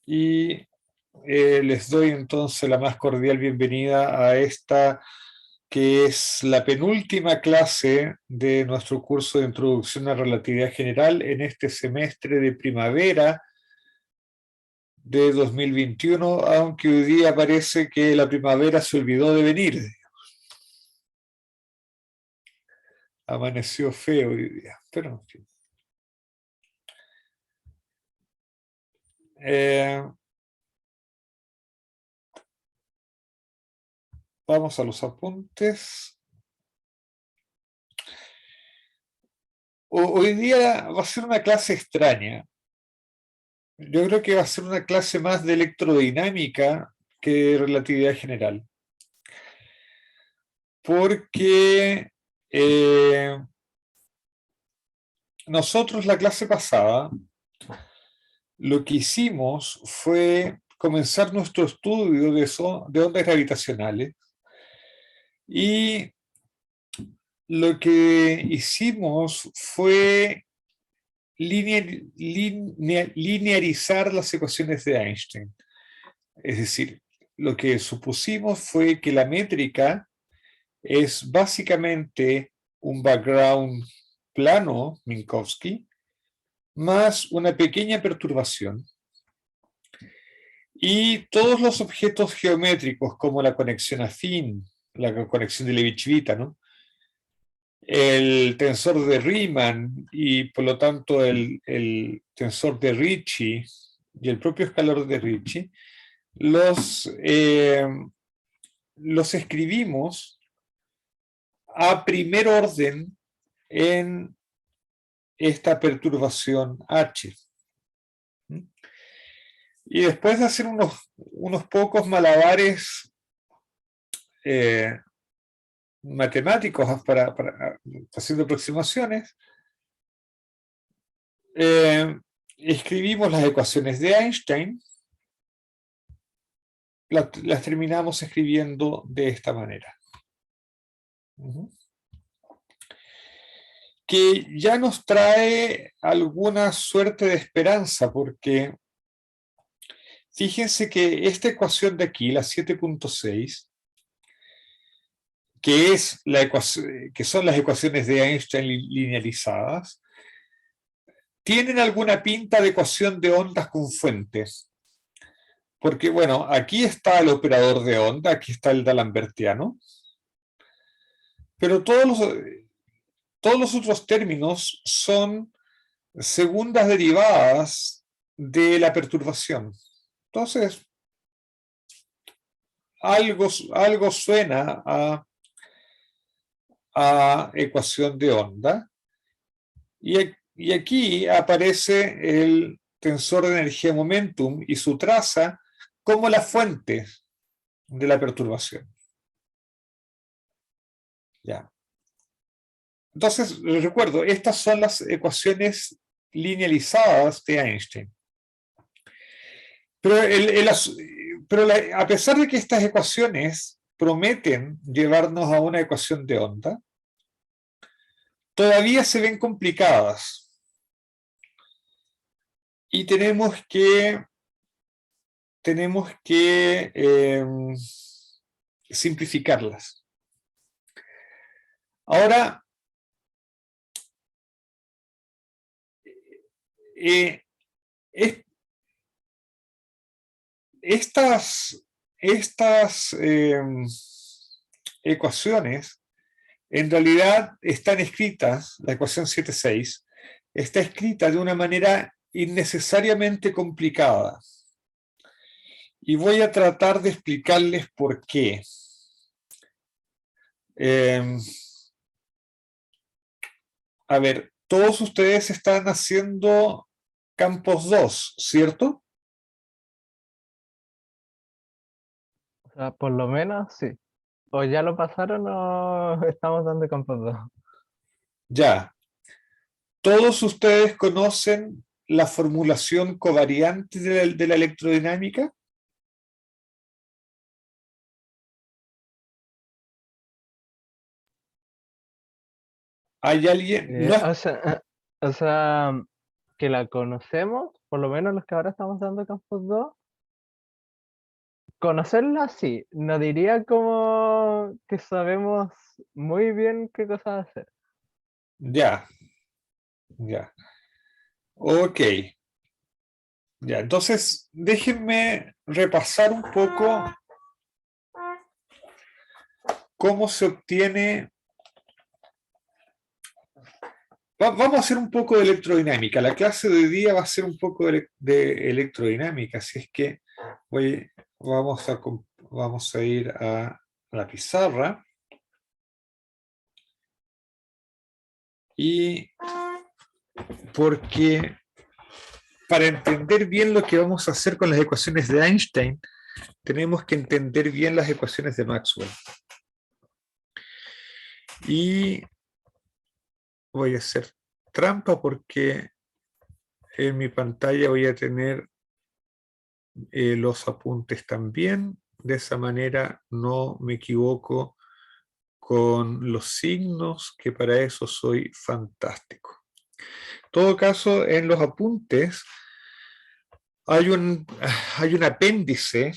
y les doy entonces la más cordial bienvenida a esta que es la penúltima clase de nuestro curso de Introducción a Relatividad General en este semestre de primavera de 2021, aunque hoy día parece que la primavera se olvidó de venir. Amaneció feo hoy día, pero en fin. Vamos a los apuntes. Hoy día va a ser una clase extraña. Yo creo que va a ser una clase más de electrodinámica que de relatividad general. Porque nosotros la clase pasada lo que hicimos fue comenzar nuestro estudio de ondas gravitacionales y lo que hicimos fue linearizar las ecuaciones de Einstein. Es decir, lo que supusimos fue que la métrica es básicamente un background plano, Minkowski, más una pequeña perturbación. Y todos los objetos geométricos, como la conexión afín, la conexión de Levi-Civita, ¿no? El tensor de Riemann y por lo tanto el tensor de Ricci y el propio escalar de Ricci, los escribimos a primer orden en esta perturbación H. Y después de hacer unos pocos malabares matemáticos haciendo aproximaciones, escribimos las ecuaciones de Einstein, las terminamos escribiendo de esta manera. Que ya nos trae alguna suerte de esperanza, porque fíjense que esta ecuación de aquí, la 7.6, que son las ecuaciones de Einstein linealizadas, tienen alguna pinta de ecuación de ondas con fuentes. Porque, bueno, aquí está el operador de onda, aquí está el d'Alembertiano, pero todos los otros términos son segundas derivadas de la perturbación. Entonces, algo suena a ecuación de onda. Y aquí aparece el tensor de energía momentum y su traza como la fuente de la perturbación. Ya. Entonces, les recuerdo, estas son las ecuaciones linealizadas de Einstein. Pero a pesar de que estas ecuaciones prometen llevarnos a una ecuación de onda, todavía se ven complicadas. Y tenemos que simplificarlas. Ahora, estas ecuaciones en realidad están escritas, la ecuación 7.6, está escrita de una manera innecesariamente complicada. Y voy a tratar de explicarles por qué. A ver, todos ustedes están haciendo campos 2, ¿cierto? O sea, por lo menos sí. O ya lo pasaron o estamos dando campos 2. Ya. Todos ustedes conocen la formulación covariante de la electrodinámica. ¿Hay alguien? No es, O sea, que la conocemos, por lo menos los que ahora estamos dando campus 2, conocerla sí, no diría como que sabemos muy bien qué cosas hacer. Ya, ya. Ok. Ya, entonces déjenme repasar un poco cómo se obtiene. Vamos a hacer un poco de electrodinámica. La clase de hoy día va a ser un poco de electrodinámica, así es que vamos a ir a la pizarra y porque para entender bien lo que vamos a hacer con las ecuaciones de Einstein, tenemos que entender bien las ecuaciones de Maxwell. Y voy a hacer trampa porque en mi pantalla voy a tener los apuntes también. De esa manera no me equivoco con los signos, que para eso soy fantástico. En todo caso, en los apuntes hay un apéndice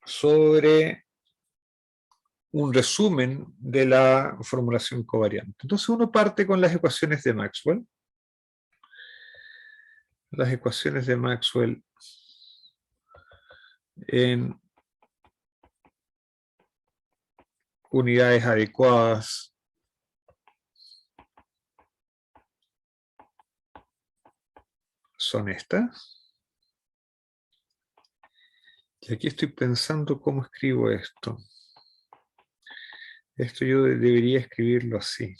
sobre un resumen de la formulación covariante. Entonces uno parte con las ecuaciones de Maxwell. Las ecuaciones de Maxwell en unidades adecuadas son estas. Y aquí estoy pensando cómo escribo esto. Esto yo debería escribirlo así.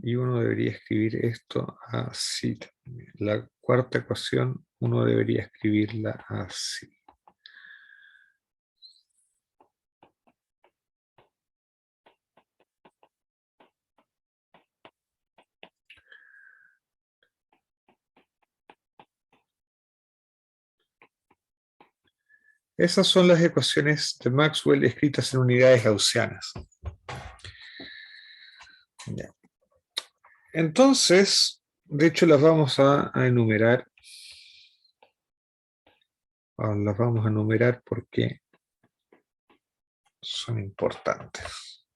Y uno debería escribir esto así también. La cuarta ecuación uno debería escribirla así. Esas son las ecuaciones de Maxwell escritas en unidades gaussianas. Ya. Entonces, de hecho las vamos a enumerar. Las vamos a enumerar porque son importantes.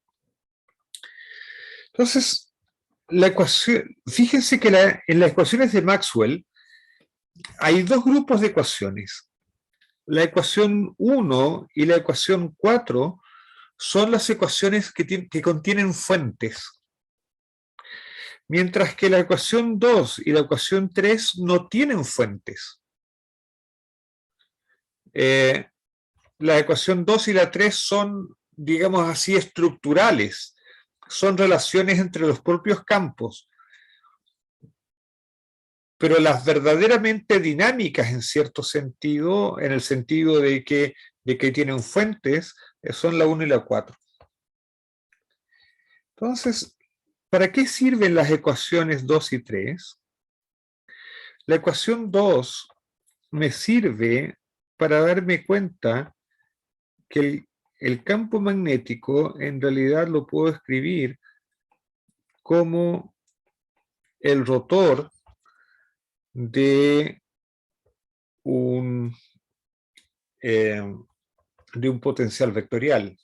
Entonces, la ecuación, fíjense que en las ecuaciones de Maxwell hay dos grupos de ecuaciones. La ecuación 1 y la ecuación 4 son las ecuaciones que contienen fuentes, mientras que la ecuación 2 y la ecuación 3 no tienen fuentes. La ecuación 2 y la 3 son, digamos así, estructurales, son relaciones entre los propios campos, pero las verdaderamente dinámicas en cierto sentido, en el sentido de que tienen fuentes, son la 1 y la 4. Entonces, ¿para qué sirven las ecuaciones 2 y 3? La ecuación 2 me sirve para darme cuenta que el campo magnético en realidad lo puedo escribir como el rotor de un potencial vectorial.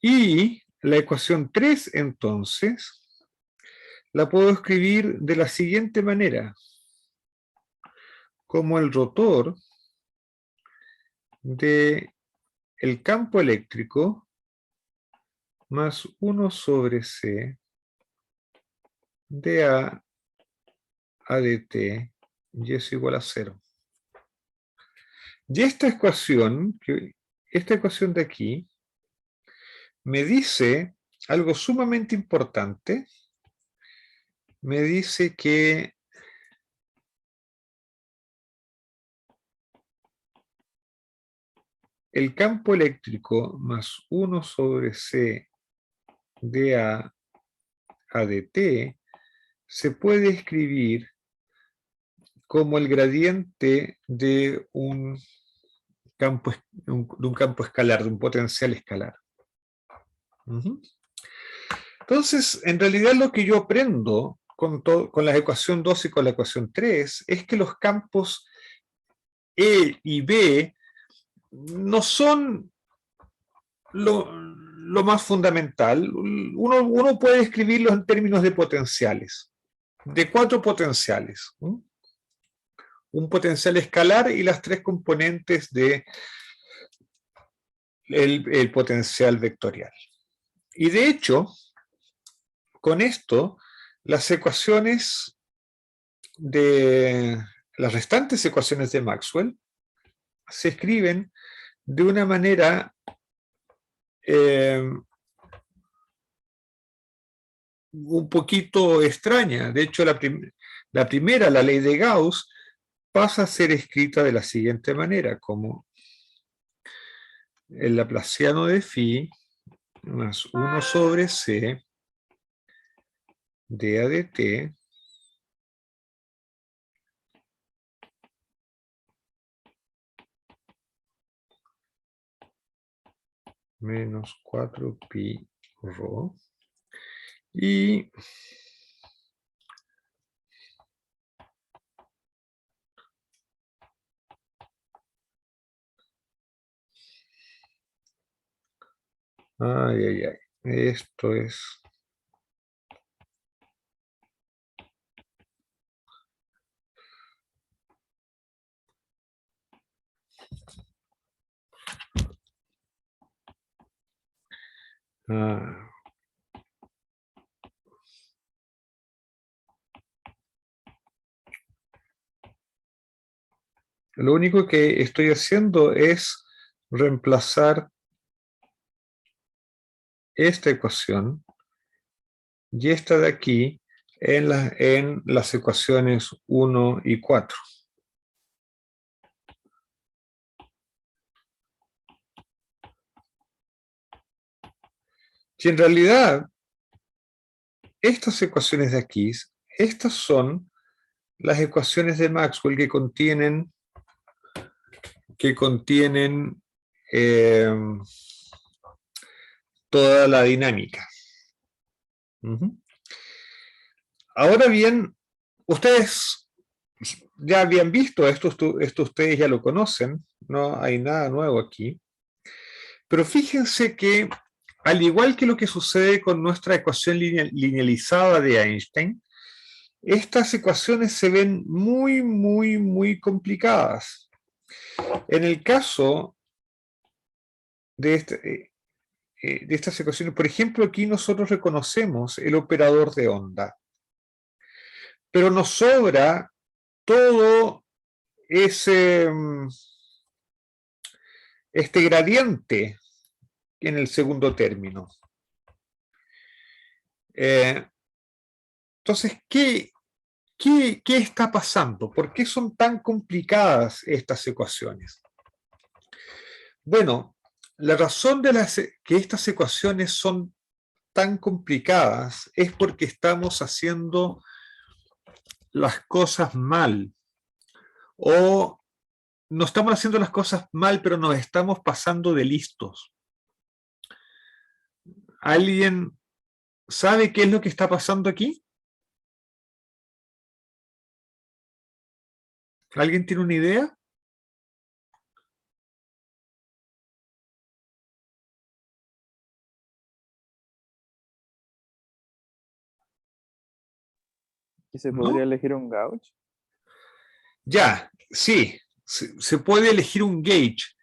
Y la ecuación 3, entonces, la puedo escribir de la siguiente manera, como el rotor de el campo eléctrico más 1 sobre C de A dt, y es igual a 0. Y esta ecuación de aquí, me dice algo sumamente importante. Me dice que el campo eléctrico más 1 sobre C de A dt se puede escribir como el gradiente de un campo, escalar, de un potencial escalar. Entonces, en realidad lo que yo aprendo con la ecuación 2 y con la ecuación 3 es que los campos E y B no son lo más fundamental. Uno puede escribirlos en términos de potenciales, de 4 potenciales. Un potencial escalar y las 3 componentes de el potencial vectorial. Y de hecho, con esto, las ecuaciones las restantes ecuaciones de Maxwell se escriben de una manera un poquito extraña. De hecho, la primera, la ley de Gauss, pasa a ser escrita de la siguiente manera, como el laplaciano de phi más 1 sobre c de a de t menos 4 pi rho y esto es lo único que estoy haciendo es reemplazar esta ecuación y esta de aquí en las ecuaciones 1 y 4. Y en realidad, estas ecuaciones de aquí, estas son las ecuaciones de Maxwell que contienen toda la dinámica. Ahora bien, ustedes ya habían visto esto ustedes ya lo conocen, no hay nada nuevo aquí. Pero fíjense que, al igual que lo que sucede con nuestra ecuación linealizada de Einstein, estas ecuaciones se ven muy, muy, muy complicadas. En el caso de estas ecuaciones, por ejemplo, aquí nosotros reconocemos el operador de onda, pero nos sobra todo este gradiente en el segundo término. Entonces, ¿qué está pasando? ¿Por qué son tan complicadas estas ecuaciones? Bueno, la razón de que estas ecuaciones son tan complicadas es porque estamos haciendo las cosas mal. O no estamos haciendo las cosas mal, pero nos estamos pasando de listos. ¿Alguien sabe qué es lo que está pasando aquí? ¿Alguien tiene una idea? ¿Y se ¿No? podría elegir un gauge? Ya, sí, se puede elegir un gauge.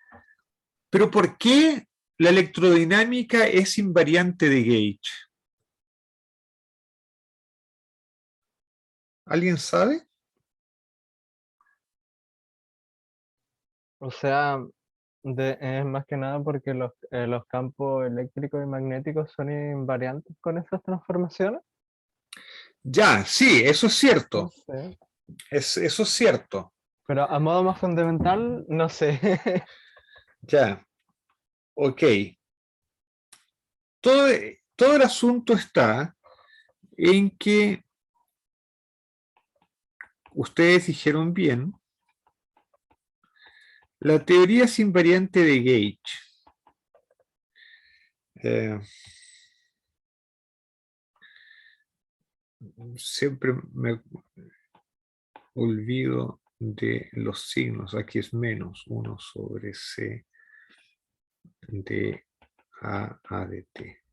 Pero ¿por qué la electrodinámica es invariante de gauge? ¿Alguien sabe? O sea, es más que nada porque los campos eléctricos y magnéticos son invariantes con esas transformaciones. Ya, sí, eso es No cierto. sé. Eso es cierto. Pero a modo más fundamental, no sé. Ya, ok. Todo el asunto está en que ustedes dijeron bien, la teoría es invariante de Gauge. Siempre me olvido de los signos. Aquí es menos 1 sobre C de A de T.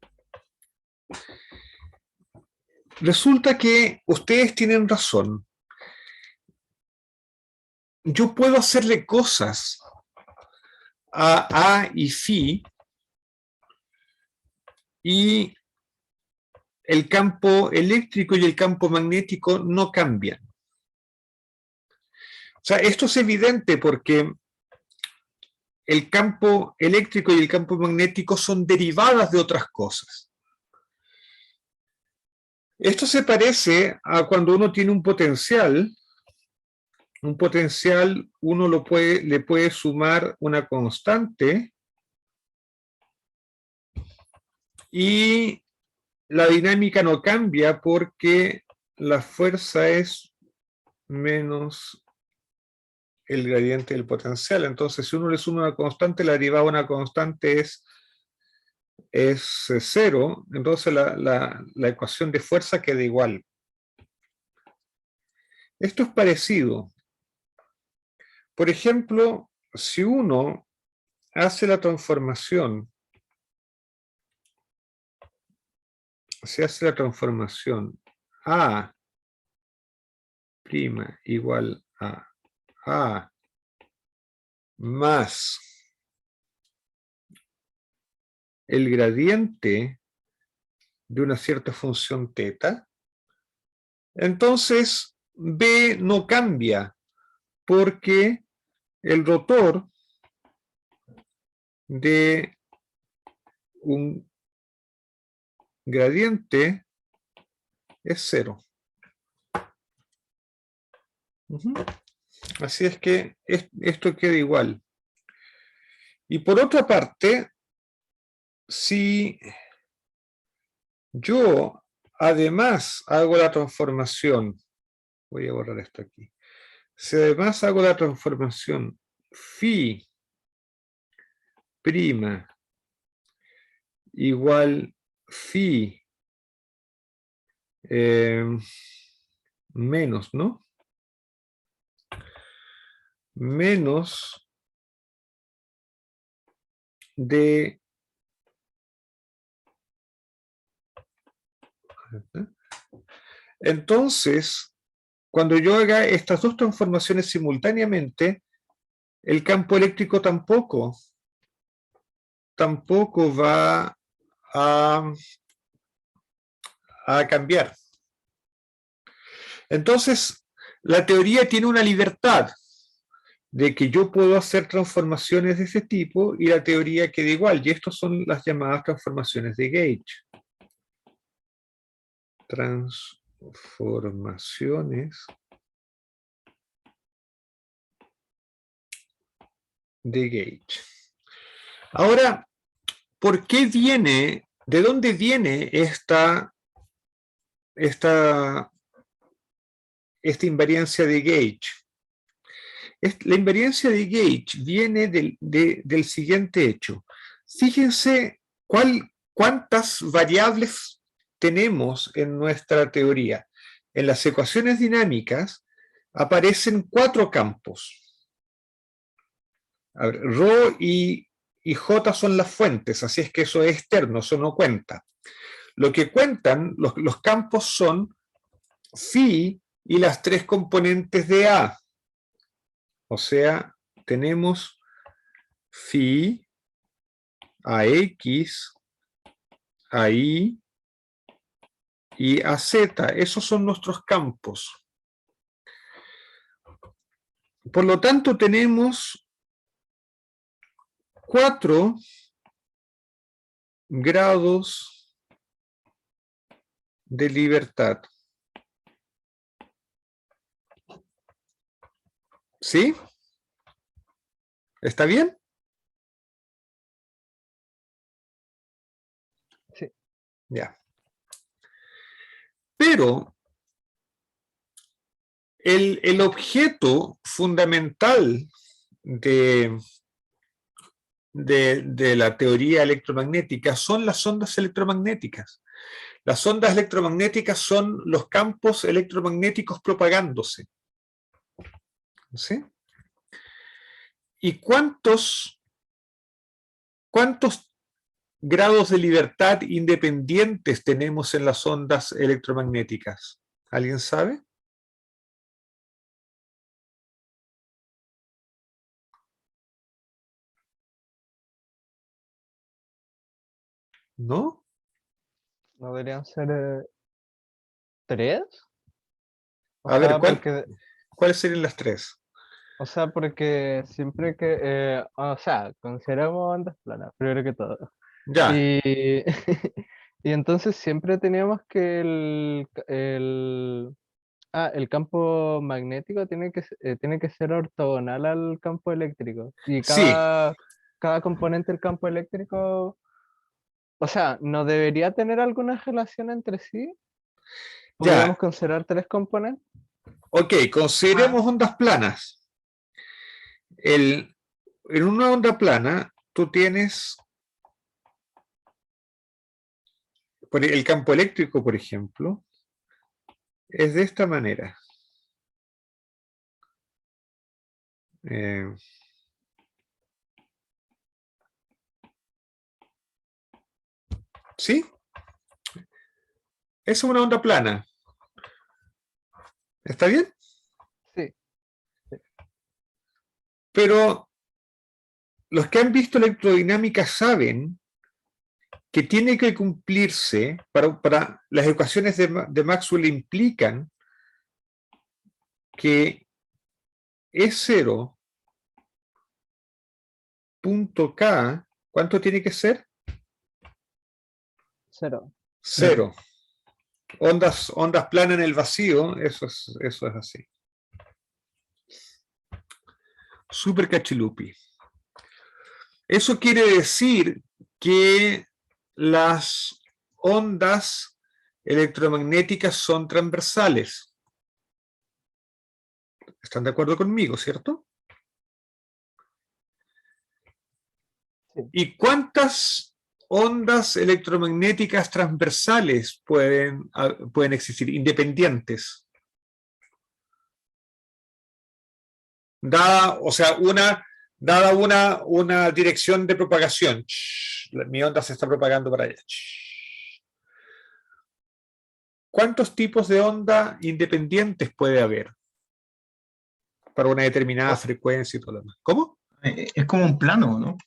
Resulta que ustedes tienen razón. Yo puedo hacerle cosas a y phi y el campo eléctrico y el campo magnético no cambian. O sea, esto es evidente porque el campo eléctrico y el campo magnético son derivadas de otras cosas. Esto se parece a cuando uno tiene un potencial uno le puede sumar una constante y la dinámica no cambia porque la fuerza es menos el gradiente del potencial. Entonces, si uno le suma una constante, la derivada de una constante es 0, entonces la ecuación de fuerza queda igual. Esto es parecido. Por ejemplo, si uno hace la transformación, A' igual a A más el gradiente de una cierta función θ, entonces B no cambia porque el rotor de un gradiente es 0. Así es que esto queda igual. Y por otra parte, si yo además hago la transformación, voy a borrar esto aquí, si además hago la transformación phi prima igual phi menos, ¿no? Menos de entonces, cuando yo haga estas dos transformaciones simultáneamente, el campo eléctrico tampoco va a cambiar. Entonces, la teoría tiene una libertad de que yo puedo hacer transformaciones de ese tipo y la teoría queda igual. Y estas son las llamadas transformaciones de Gauge. Transformaciones de Gauge. Ahora, ¿por qué viene, de dónde viene esta invariancia de Gauge? La invariancia de Gauge viene del siguiente hecho. Fíjense cuántas variables tenemos en nuestra teoría. En las ecuaciones dinámicas aparecen 4 campos. A ver, ρ y J son las fuentes, así es que eso es externo, eso no cuenta. Lo que cuentan, los campos son phi y las 3 componentes de A. O sea, tenemos phi, AX, AI y AZ. Esos son nuestros campos. Por lo tanto, tenemos 4 grados de libertad. ¿Sí? ¿Está bien? Sí. Ya. Pero el objeto fundamental de la teoría electromagnética son las ondas electromagnéticas. Las ondas electromagnéticas son los campos electromagnéticos propagándose. ¿Sí? ¿Y cuántos grados de libertad independientes tenemos en las ondas electromagnéticas? ¿Alguien sabe? ¿No? ¿No deberían ser 3? O A ver, sea, porque, ¿cuáles serían las tres? porque siempre que, o sea, consideramos ondas planas, primero que todo. Ya, Y, y entonces siempre teníamos que el campo magnético tiene que ser ortogonal al campo eléctrico. Y sí, cada componente del campo eléctrico, o sea, ¿no debería tener alguna relación entre sí? ya. ¿Podríamos considerar 3 componentes? Ok, consideremos ondas planas. En una onda plana, tú tienes el campo eléctrico, por ejemplo, es de esta manera. ¿Sí? Es una onda plana. ¿Está bien? Sí, Pero los que han visto electrodinámica saben que tiene que cumplirse, para las ecuaciones de Maxwell implican que E0 punto K, ¿cuánto tiene que ser? 0. Cero. Ondas planas en el vacío, eso es así. Super cachilupi. Eso quiere decir que las ondas electromagnéticas son transversales. ¿Están de acuerdo conmigo, cierto? Sí. ¿Y cuántas ondas electromagnéticas transversales pueden existir, independientes? Dada una dirección de propagación. Mi onda se está propagando para allá. ¿Cuántos tipos de onda independientes puede haber para una determinada frecuencia y todo lo demás? ¿Cómo? Es como un plano, ¿no?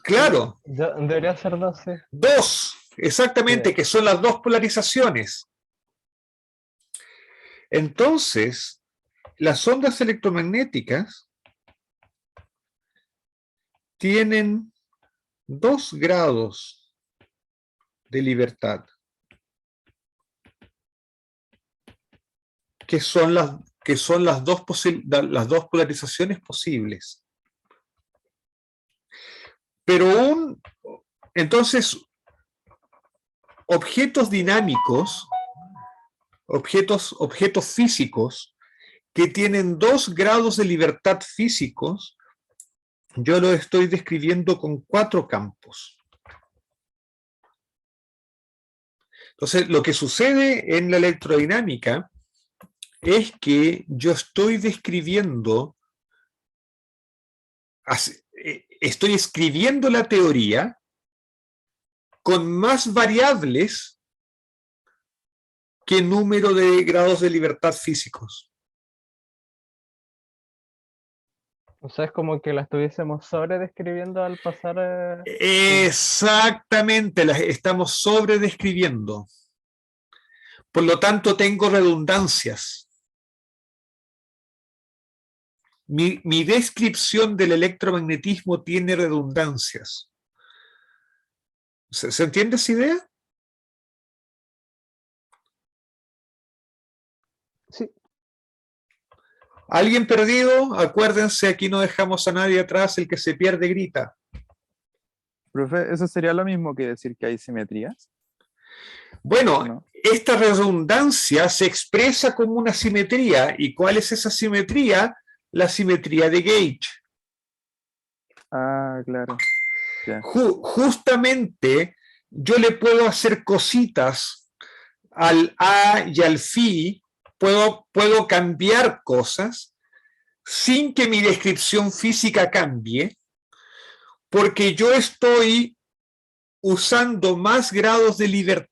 Claro, Debería ser 12. dos, exactamente, Sí. que son las dos polarizaciones. Entonces, las ondas electromagnéticas tienen 2 grados de libertad, que son las dos polarizaciones posibles. Pero entonces, objetos dinámicos, objetos físicos, que tienen 2 grados de libertad físicos, yo lo estoy describiendo con 4 campos. Entonces, lo que sucede en la electrodinámica es que yo estoy escribiendo la teoría con más variables que número de grados de libertad físicos. O sea, es como que la estuviésemos sobredescribiendo al pasar. Exactamente, las estamos sobredescribiendo. Por lo tanto, tengo redundancias. Mi descripción del electromagnetismo tiene redundancias. ¿Se entiende esa idea? Sí. ¿Alguien perdido? Acuérdense, aquí no dejamos a nadie atrás, el que se pierde grita. Profe, ¿eso sería lo mismo que decir que hay simetrías? Bueno, ¿no? esta redundancia se expresa como una simetría. ¿Y cuál es esa simetría? La simetría de Gauge. Ah, claro. Ya. Justamente yo le puedo hacer cositas al A y al phi, puedo cambiar cosas sin que mi descripción física cambie, porque yo estoy usando más grados de libertad,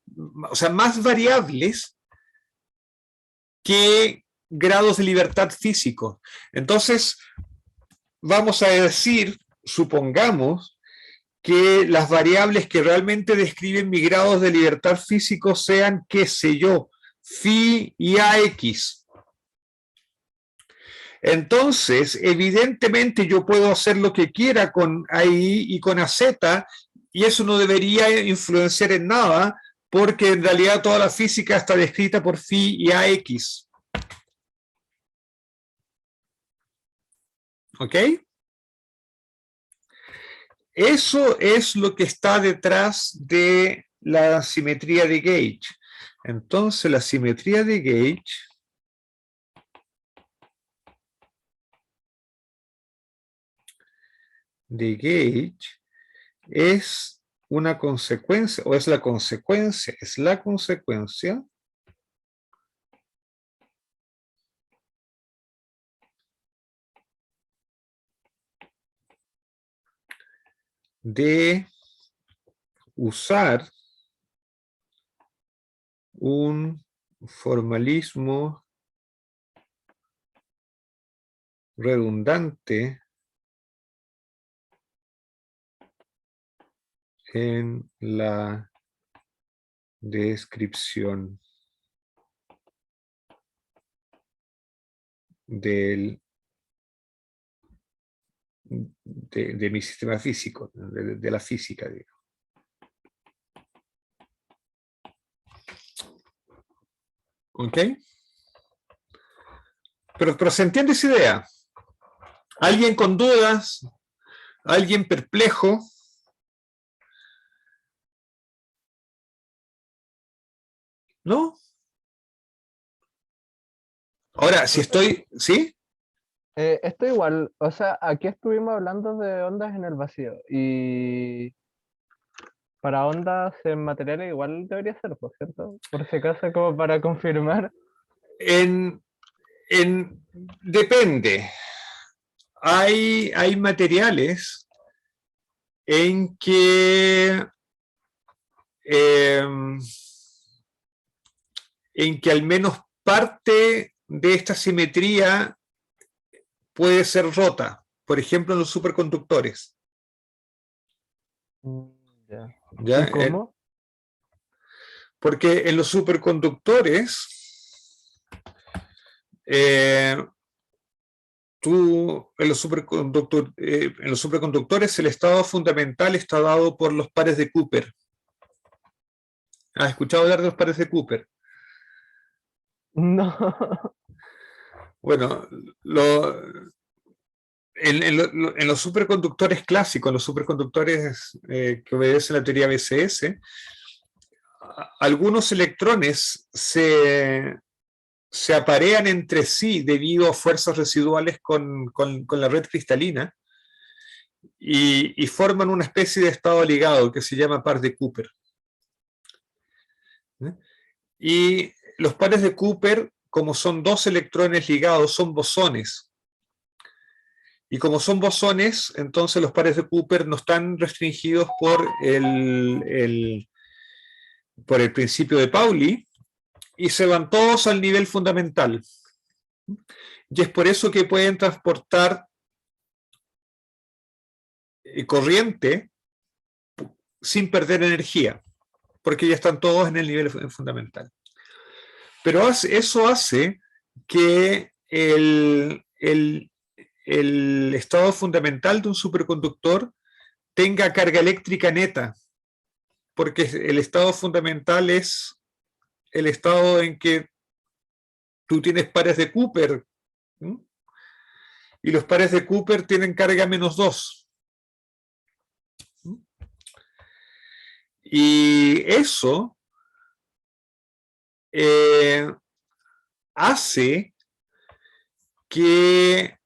o sea, más variables que grados de libertad físicos. Entonces, vamos a decir, supongamos, que las variables que realmente describen mi grados de libertad físico sean, qué sé yo, phi y AX. Entonces, evidentemente yo puedo hacer lo que quiera con AI y con AZ, y eso no debería influenciar en nada, porque en realidad toda la física está descrita por phi y AX. ¿Ok? Eso es lo que está detrás de la simetría de Gauge. Entonces, la simetría de Gauge es una consecuencia, o es la consecuencia de usar un formalismo redundante en la descripción de mi sistema físico, de la física, digo. ¿Ok? Pero ¿se entiende esa idea? ¿Alguien con dudas? ¿Alguien perplejo? ¿No? Ahora, si estoy... ¿Sí? Esto igual, o sea, aquí estuvimos hablando de ondas en el vacío y para ondas en materiales igual debería ser, por cierto, por si acaso como para confirmar. Depende. Hay materiales en que al menos parte de esta simetría puede ser rota. Por ejemplo, en los superconductores. Ya. ¿Ya? ¿Y cómo? Porque en los superconductores, en los superconductores el estado fundamental está dado por los pares de Cooper. ¿Has escuchado hablar de los pares de Cooper? No. Bueno, en los superconductores clásicos, los superconductores que obedecen la teoría BCS, algunos electrones se aparean entre sí debido a fuerzas residuales con la red cristalina y forman una especie de estado ligado que se llama par de Cooper. Y los pares de Cooper, como son dos electrones ligados, son bosones. Y como son bosones, entonces los pares de Cooper no están restringidos por el principio de Pauli y se van todos al nivel fundamental. Y es por eso que pueden transportar corriente sin perder energía, porque ya están todos en el nivel fundamental. Pero eso hace que el estado fundamental de un superconductor tenga carga eléctrica neta, porque el estado fundamental es el estado en que tú tienes pares de Cooper, ¿sí? Y los pares de Cooper tienen carga -2. Y eso hace que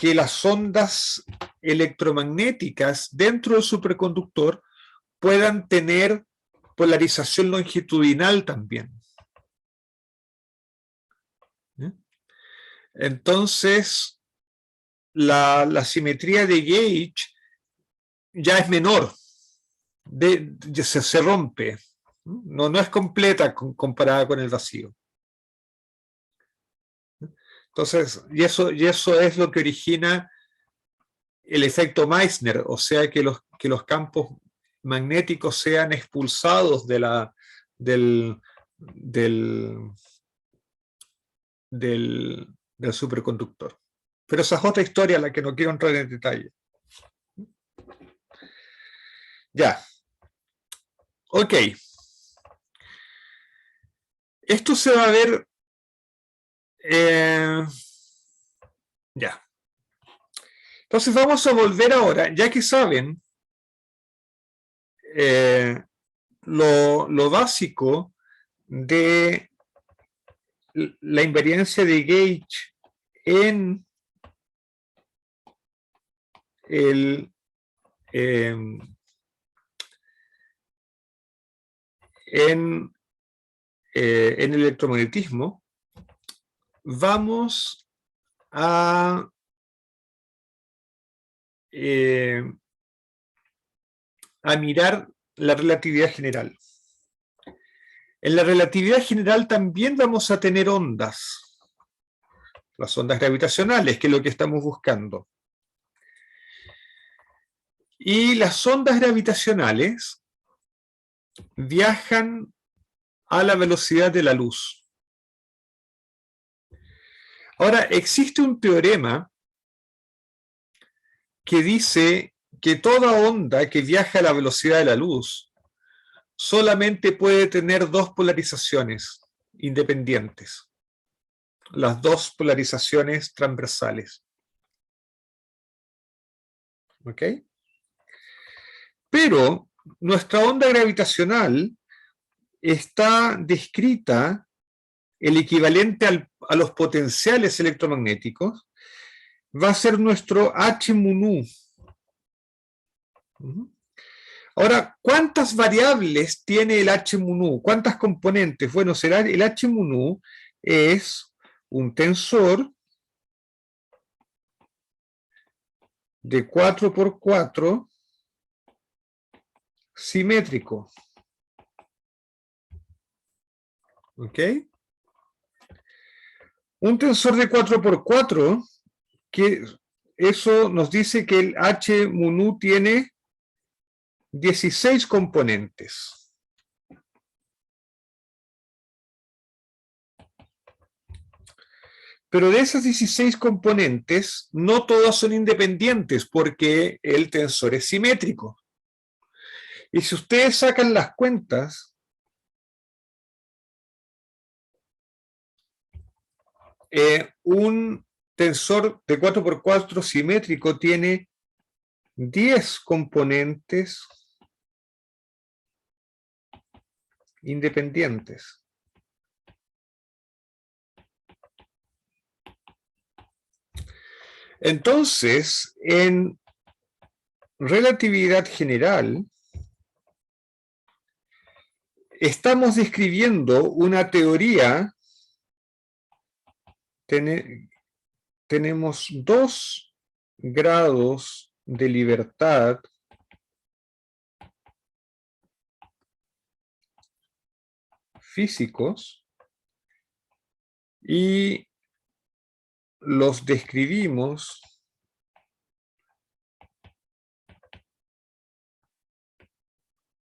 las ondas electromagnéticas dentro del superconductor puedan tener polarización longitudinal también. Entonces, la simetría de gauge ya es menor, se rompe, no es completa comparada con el vacío. Entonces, y eso es lo que origina el efecto Meissner, o sea, que los campos magnéticos sean expulsados del superconductor. Pero esa es otra historia a la que no quiero entrar en detalle. Ya. Ok. Esto se va a ver... ya. Entonces vamos a volver ahora, ya que saben lo básico de la invariancia de gauge en el electromagnetismo, vamos a mirar la relatividad general. En la relatividad general también vamos a tener ondas, las ondas gravitacionales, que es lo que estamos buscando. Y las ondas gravitacionales viajan a la velocidad de la luz. Ahora, existe un teorema que dice que toda onda que viaja a la velocidad de la luz solamente puede tener dos polarizaciones independientes, las dos polarizaciones transversales. ¿Ok? Pero nuestra onda gravitacional está descrita, el equivalente a los potenciales electromagnéticos, va a ser nuestro H mu nu. Ahora, ¿cuántas variables tiene el H mu nu? ¿Cuántas componentes? Bueno, el H mu nu es un tensor de 4×4 simétrico. ¿Ok? Un tensor de 4×4, que eso nos dice que el H mu nu tiene 16 componentes. Pero de esas 16 componentes, no todas son independientes porque el tensor es simétrico. Y si ustedes sacan las cuentas, un tensor de 4×4 simétrico tiene 10 componentes independientes. Entonces, en relatividad general, estamos describiendo una teoría. Tenemos dos grados de libertad físicos y los describimos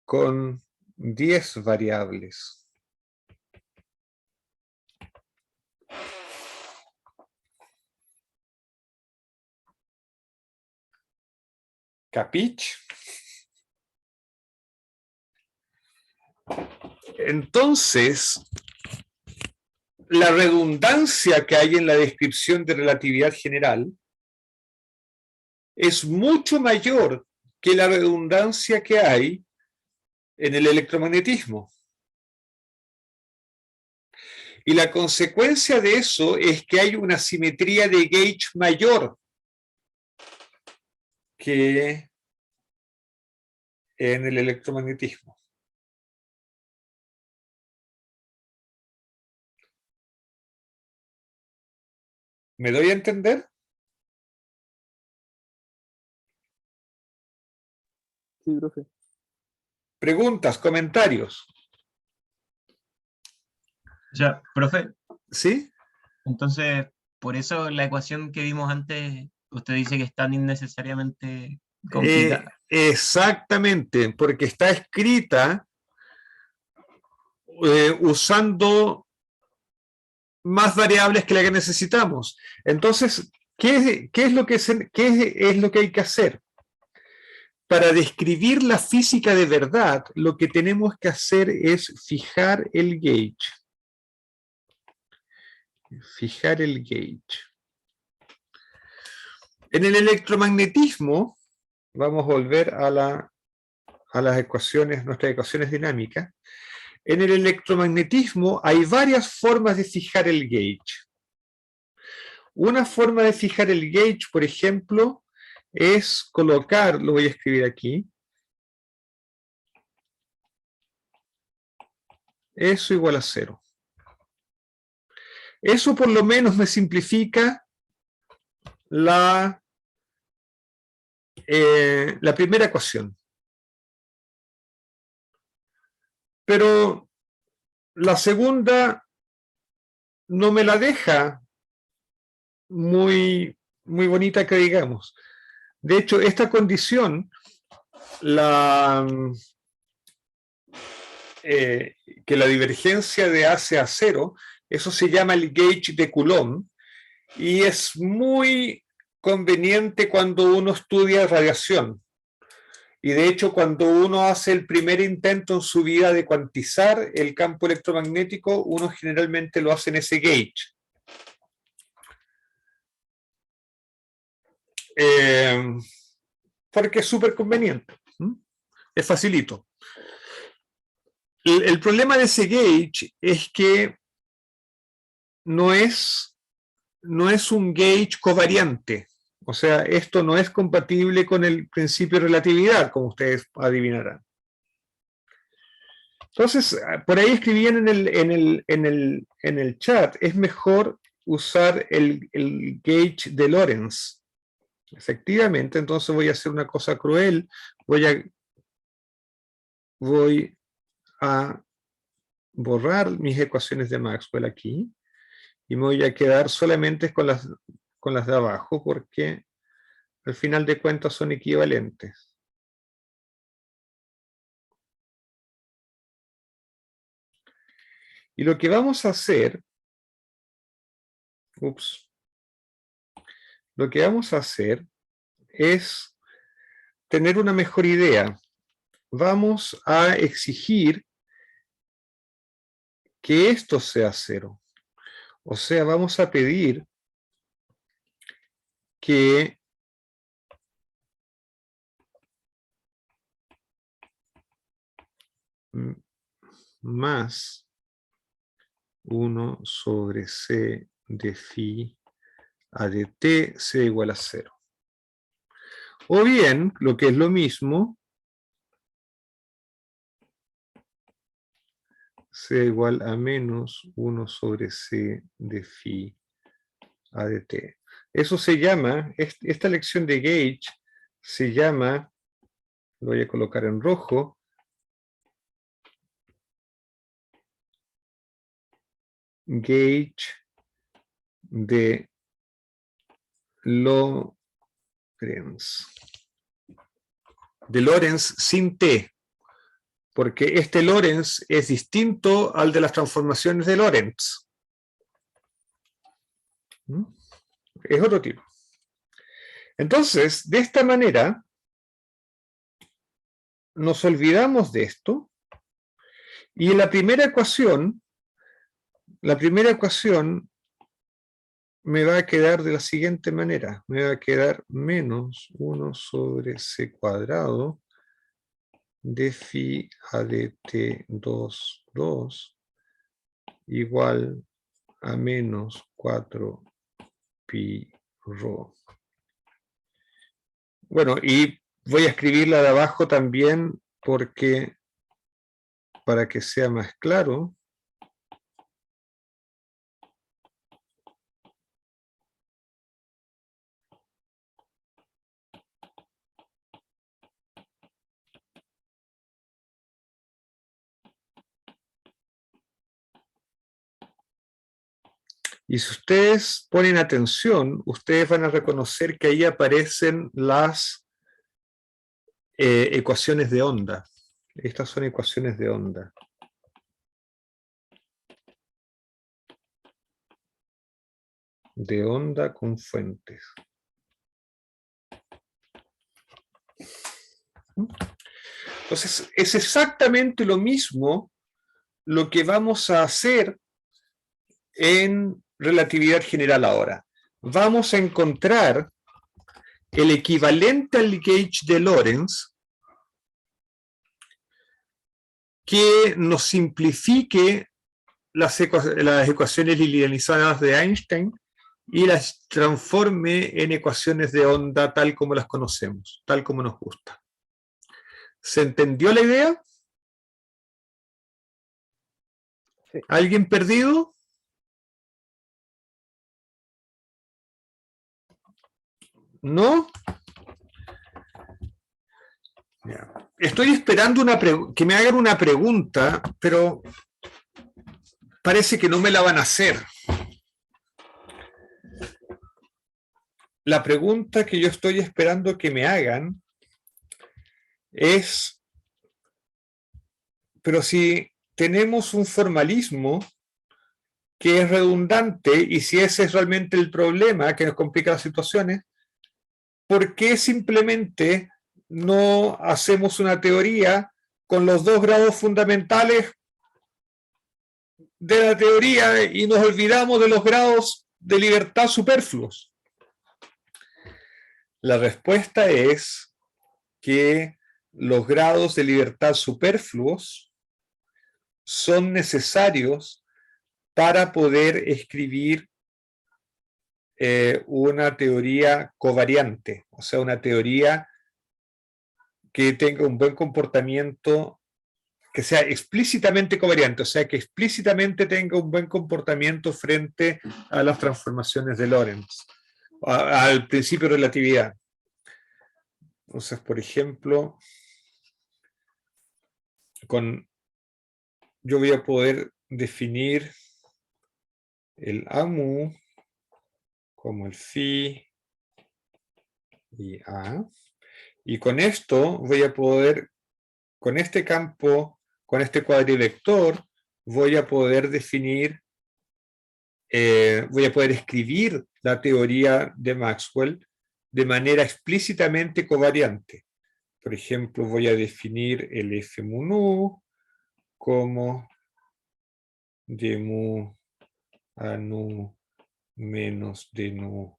con 10 variables. ¿Capich? Entonces, la redundancia que hay en la descripción de relatividad general es mucho mayor que la redundancia que hay en el electromagnetismo. Y la consecuencia de eso es que hay una simetría de gauge mayor que en el electromagnetismo. ¿Me doy a entender? Sí, profe. Preguntas, comentarios. O sea, profe, ¿Sí? entonces, por eso la ecuación que vimos antes, usted dice que es tan innecesariamente complicada. Exactamente, porque está escrita usando más variables que la que necesitamos. Entonces, ¿qué es lo que hay que hacer? Para describir la física de verdad, lo que tenemos que hacer es fijar el gauge. Fijar el gauge. En el electromagnetismo, vamos a volver a las ecuaciones, nuestras ecuaciones dinámicas. En el electromagnetismo hay varias formas de fijar el gauge. Una forma de fijar el gauge, por ejemplo, es colocar, lo voy a escribir aquí, eso igual a 0. Eso por lo menos me simplifica la primera ecuación. Pero la segunda no me la deja muy bonita que digamos. De hecho, esta condición, que la divergencia de A sea 0, eso se llama el gauge de Coulomb, y es muy conveniente cuando uno estudia radiación. Y de hecho, cuando uno hace el primer intento en su vida de cuantizar el campo electromagnético, uno generalmente lo hace en ese gauge. Porque es súper conveniente. Es facilito. El problema de ese gauge es que no es un gauge covariante. O sea, esto no es compatible con el principio de relatividad, como ustedes adivinarán. Entonces, por ahí escribían en el chat, es mejor usar el gauge de Lorentz. Efectivamente, entonces voy a hacer una cosa cruel, voy a borrar mis ecuaciones de Maxwell aquí, y me voy a quedar solamente con las de abajo, porque al final de cuentas son equivalentes. Y lo que vamos a hacer, lo que vamos a hacer es tener una mejor idea. Vamos a exigir que esto sea 0. O sea, vamos a pedir que más 1 sobre c de phi a de t sea igual a 0. O bien, lo que es lo mismo, sea igual a menos 1 sobre c de phi a de t. Eso se llama, esta lección de gauge se llama, lo voy a colocar en rojo, gauge de Lorentz. De Lorentz sin t, porque este Lorentz es distinto al de las transformaciones de Lorentz. Es otro tipo. Entonces, de esta manera, nos olvidamos de esto, y en la primera ecuación me va a quedar de la siguiente manera. Me va a quedar menos 1 sobre c cuadrado de phi a de t 2 igual a menos 4 pi rho. Bueno, y voy a escribirla de abajo también porque para que sea más claro. Y si ustedes ponen atención, ustedes van a reconocer que ahí aparecen las ecuaciones de onda. Estas son ecuaciones de onda. De onda con fuentes. Entonces, es exactamente lo mismo lo que vamos a hacer en relatividad general ahora. Vamos a encontrar el equivalente al gauge de Lorentz que nos simplifique las ecuaciones linealizadas de Einstein y las transforme en ecuaciones de onda tal como las conocemos, tal como nos gusta. ¿Se entendió la idea? Sí. ¿Alguien perdido? ¿No? Ya. Estoy esperando que me hagan una pregunta, pero parece que no me la van a hacer. La pregunta que yo estoy esperando que me hagan es, pero si tenemos un formalismo que es redundante y si ese es realmente el problema que nos complica las situaciones, ¿por qué simplemente no hacemos una teoría con los dos grados fundamentales de la teoría y nos olvidamos de los grados de libertad superfluos? La respuesta es que los grados de libertad superfluos son necesarios para poder escribir una teoría covariante, o sea, una teoría que tenga un buen comportamiento, que sea explícitamente covariante, o sea, que explícitamente tenga un buen comportamiento frente a las transformaciones de Lorentz, al principio de relatividad. Entonces, por ejemplo, yo voy a poder definir el AMU como el phi y A, y con esto voy a poder, con este campo, con este cuadrivector, voy a poder definir, voy a poder escribir la teoría de Maxwell de manera explícitamente covariante. Por ejemplo, voy a definir el F mu nu como d mu a nu menos d nu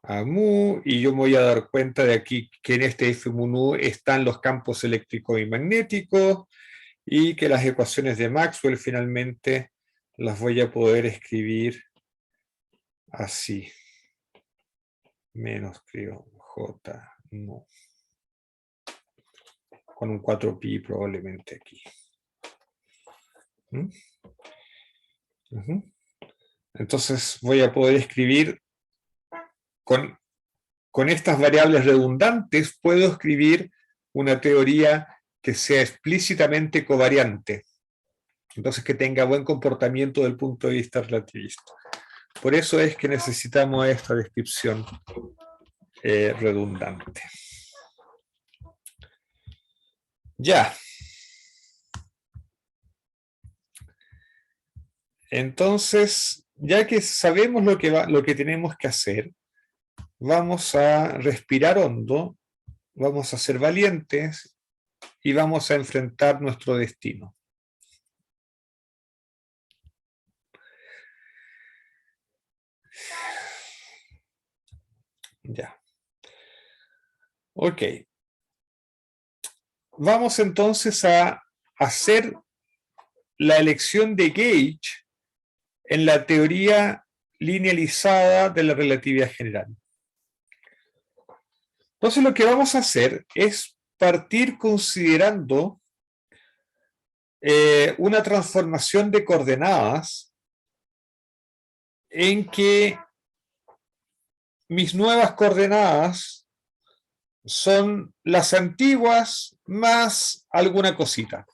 a mu, y yo me voy a dar cuenta de aquí que en este F mu nu están los campos eléctricos y magnéticos, y que las ecuaciones de Maxwell finalmente las voy a poder escribir así. Menos, creo, J, no. Con un 4pi probablemente aquí. Entonces voy a poder escribir con estas variables redundantes, puedo escribir una teoría que sea explícitamente covariante. Entonces que tenga buen comportamiento desde el punto de vista relativista. Por eso es que necesitamos esta descripción redundante. Ya. Entonces, ya que sabemos lo que tenemos que hacer, vamos a respirar hondo, vamos a ser valientes y vamos a enfrentar nuestro destino. Ya. Ok. Vamos entonces a hacer la elección de gauge en la teoría linealizada de la relatividad general. Entonces lo que vamos a hacer es partir considerando una transformación de coordenadas en que mis nuevas coordenadas son las antiguas más alguna cosita.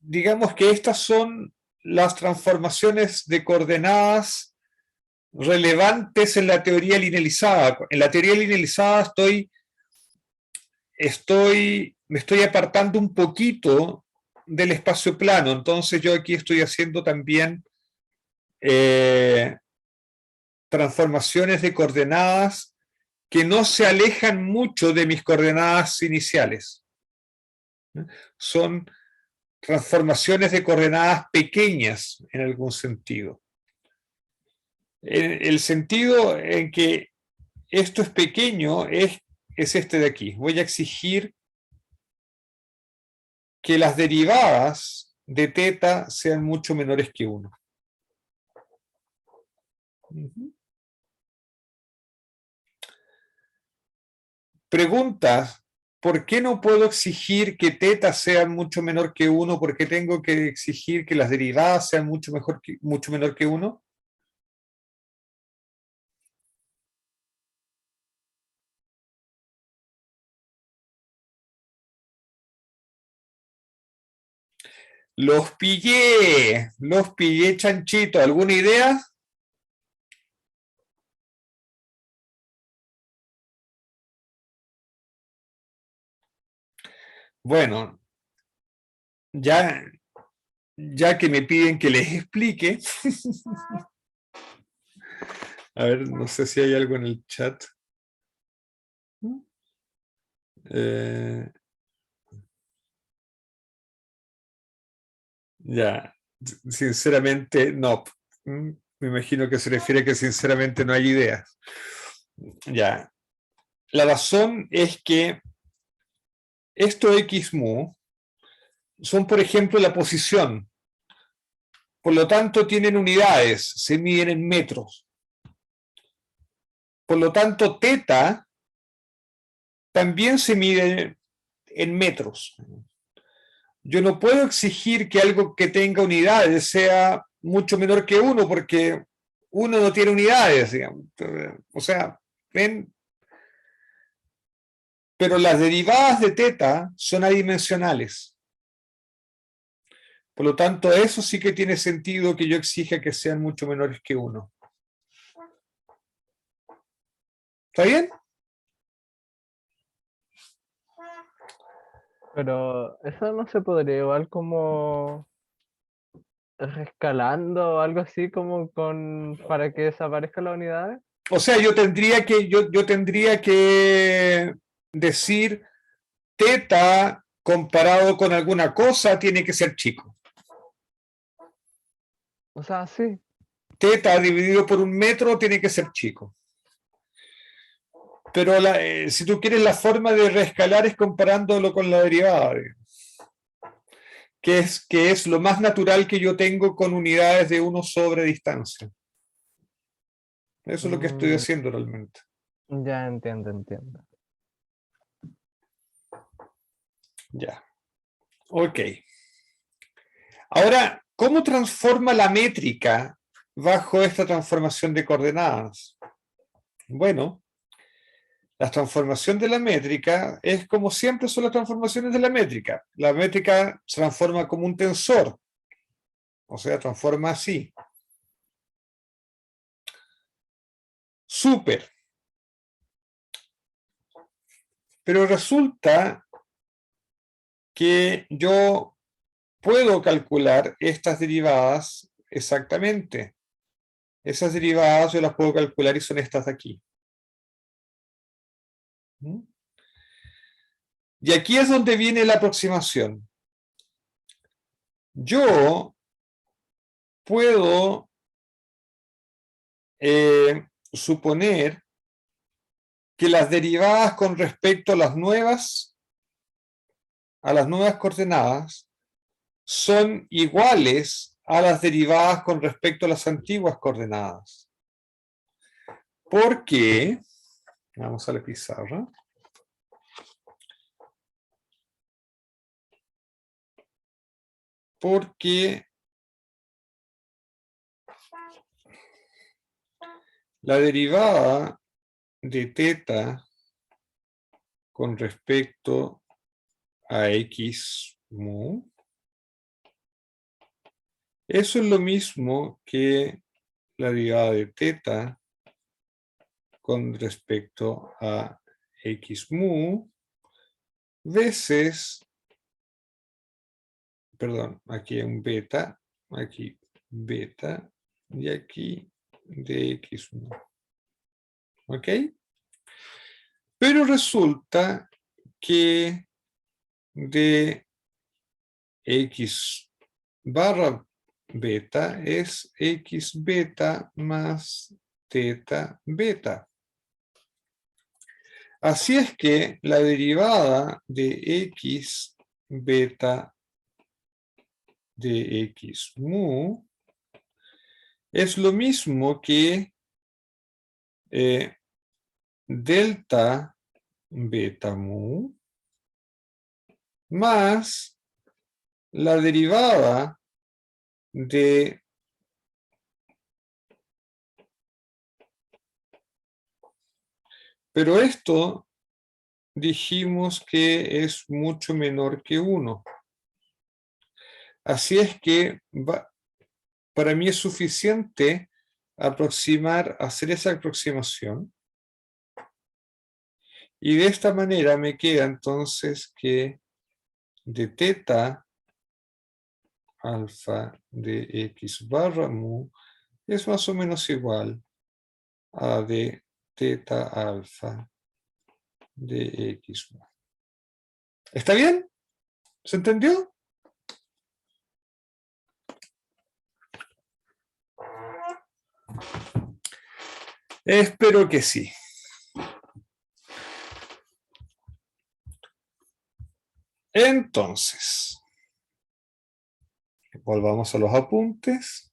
Digamos que estas son las transformaciones de coordenadas relevantes en la teoría linealizada. En la teoría linealizada me estoy apartando un poquito del espacio plano, entonces yo aquí estoy haciendo también transformaciones de coordenadas que no se alejan mucho de mis coordenadas iniciales. Son transformaciones de coordenadas pequeñas en algún sentido. El sentido en que esto es pequeño es este de aquí. Voy a exigir que las derivadas de teta sean mucho menores que 1. Pregunta, ¿por qué no puedo exigir que teta sea mucho menor que 1? ¿Por qué tengo que exigir que las derivadas sean mucho menor que 1? Los pillé chanchito. ¿Alguna idea? Bueno, ya que me piden que les explique. A ver, no sé si hay algo en el chat. Ya, sinceramente no. Me imagino que se refiere a que sinceramente no hay ideas. Ya. La razón es que estos x mu son, por ejemplo, la posición. Por lo tanto, tienen unidades, se miden en metros. Por lo tanto, teta también se mide en metros. Yo no puedo exigir que algo que tenga unidades sea mucho menor que 1, porque 1 no tiene unidades, digamos. O sea, ven. Pero las derivadas de teta son adimensionales. Por lo tanto, eso sí que tiene sentido que yo exija que sean mucho menores que 1. ¿Está bien? Pero eso no se podría igual como rescalando o algo así como para que desaparezcan las unidades. O sea, yo tendría que decir teta comparado con alguna cosa tiene que ser chico. O sea, sí. Teta dividido por 1 metro tiene que ser chico. Pero si tú quieres, la forma de reescalar es comparándolo con la derivada, que es lo más natural que yo tengo con unidades de 1 sobre distancia. Eso es lo que estoy haciendo realmente. Ya entiendo. Ya. Ok. Ahora, ¿cómo transforma la métrica bajo esta transformación de coordenadas? Bueno, la transformación de la métrica es como siempre son las transformaciones de la métrica. La métrica se transforma como un tensor, o sea, transforma así. Súper. Pero resulta que yo puedo calcular estas derivadas exactamente. Esas derivadas yo las puedo calcular y son estas de aquí. Y aquí es donde viene la aproximación. Yo puedo suponer que las derivadas con respecto a las nuevas a las nuevas coordenadas son iguales a las derivadas con respecto a las antiguas coordenadas. ¿Por qué? Vamos a la pizarra. Porque la derivada de teta con respecto a x mu, eso es lo mismo que la derivada de teta con respecto a x mu veces, perdón, aquí hay un beta, aquí beta y aquí de x mu. ¿Ok? Pero resulta que de x barra beta es x beta más teta beta. Así es que la derivada de x beta de x mu es lo mismo que delta beta mu más la derivada de pero esto dijimos que es mucho menor que 1. Así es que para mí es suficiente hacer esa aproximación. Y de esta manera me queda entonces que de teta alfa de x barra mu es más o menos igual a de teta alfa de x mu. ¿Está bien? ¿Se entendió? Espero que sí. Entonces, volvamos a los apuntes.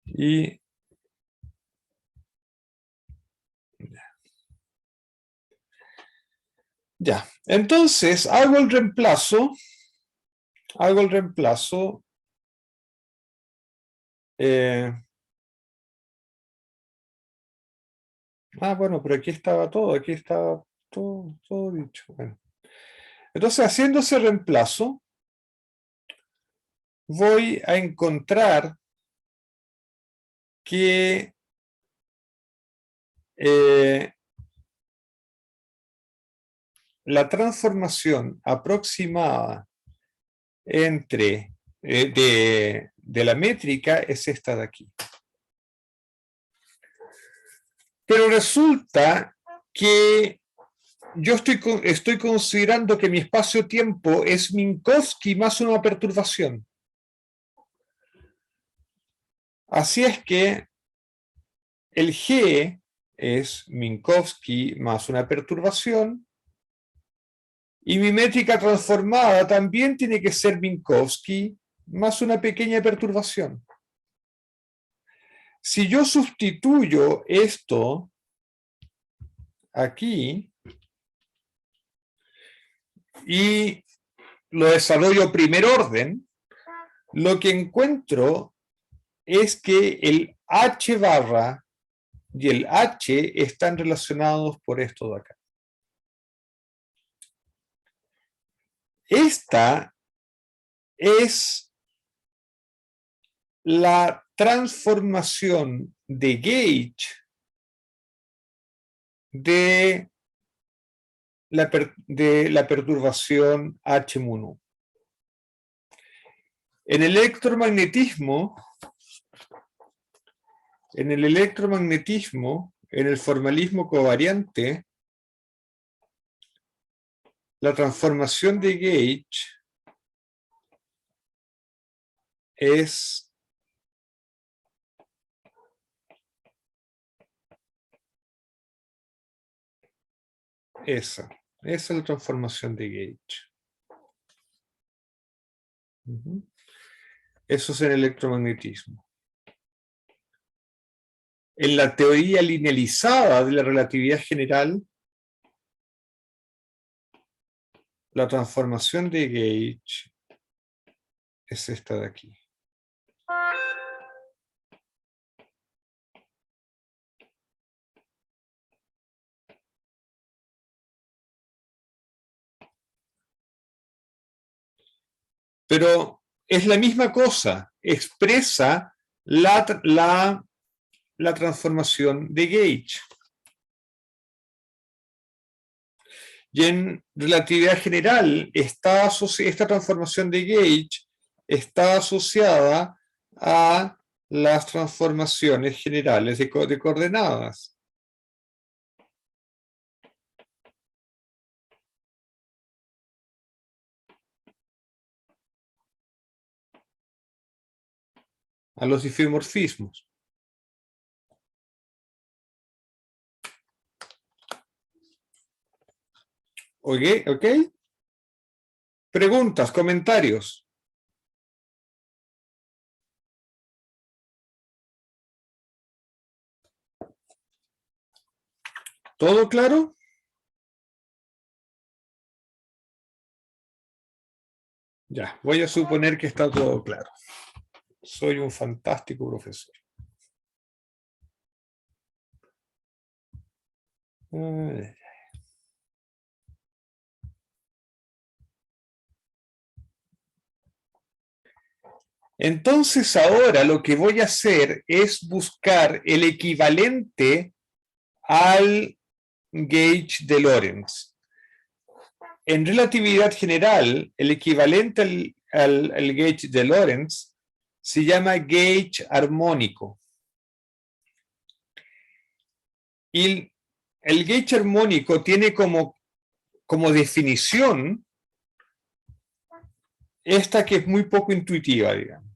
Y ya, entonces hago el reemplazo. Bueno, pero aquí estaba todo dicho. Bueno. Entonces, haciendo ese reemplazo, voy a encontrar que la transformación aproximada entre de la métrica es esta de aquí. Pero resulta que yo estoy considerando que mi espacio-tiempo es Minkowski más una perturbación. Así es que el G es Minkowski más una perturbación y mi métrica transformada también tiene que ser Minkowski más una pequeña perturbación. Si yo sustituyo esto aquí y lo desarrollo primer orden, lo que encuentro es que el H barra y el H están relacionados por esto de acá. Esta es la transformación de gauge de la perturbación H mu nu. En el electromagnetismo, en el formalismo covariante, la transformación de gauge es Esa es la transformación de gauge. Ujú. Eso es el electromagnetismo. En la teoría linealizada de la relatividad general, la transformación de gauge es esta de aquí. Pero es la misma cosa, expresa la transformación de gauge. Y en relatividad general, esta transformación de gauge está asociada a las transformaciones generales de coordenadas. A los isomorfismos. ¿Ok? Preguntas, comentarios. ¿Todo claro? Ya, voy a suponer que está todo claro. Soy un fantástico profesor. Entonces ahora lo que voy a hacer es buscar el equivalente al gauge de Lorentz. En relatividad general, el equivalente al gauge de Lorentz se llama gauge armónico. Y el gauge armónico tiene como definición esta que es muy poco intuitiva, digamos.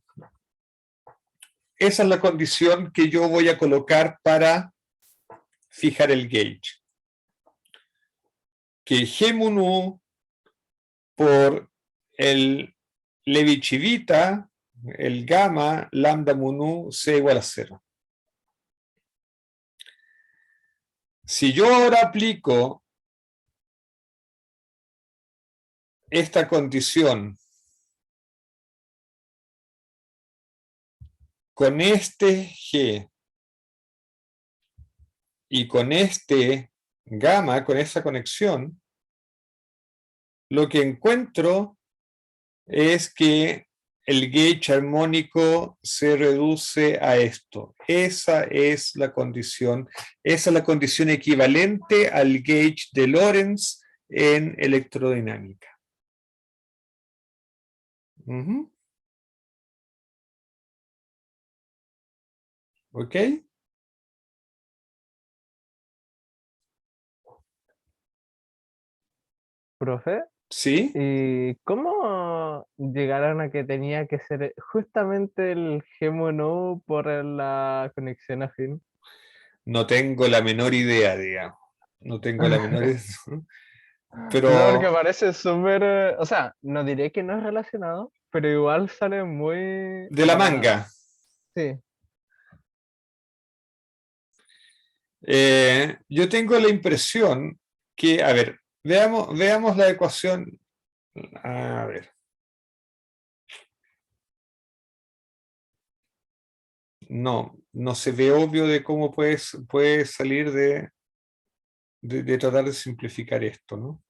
Esa es la condición que yo voy a colocar para fijar el gauge. Que G mu nu por el Levi-Civita, el gamma, lambda mu nu, sea igual a 0. Si yo ahora aplico esta condición con este G y con este gamma, con esa conexión, lo que encuentro es que el gauge armónico se reduce a esto. Esa es la condición equivalente al gauge de Lorentz en electrodinámica. ¿Ok? Profe, ¿Sí? ¿y cómo llegaron a que tenía que ser justamente el G mu nu por la conexión afín? No tengo la menor idea, digamos. No tengo la menor idea. Pero No, porque parece súper, o sea, no diré que no es relacionado, pero igual sale muy... de la manga. Sí, Yo tengo la impresión que, a ver, veamos la ecuación. A ver. No se ve obvio de cómo puede salir de tratar de simplificar esto, ¿no?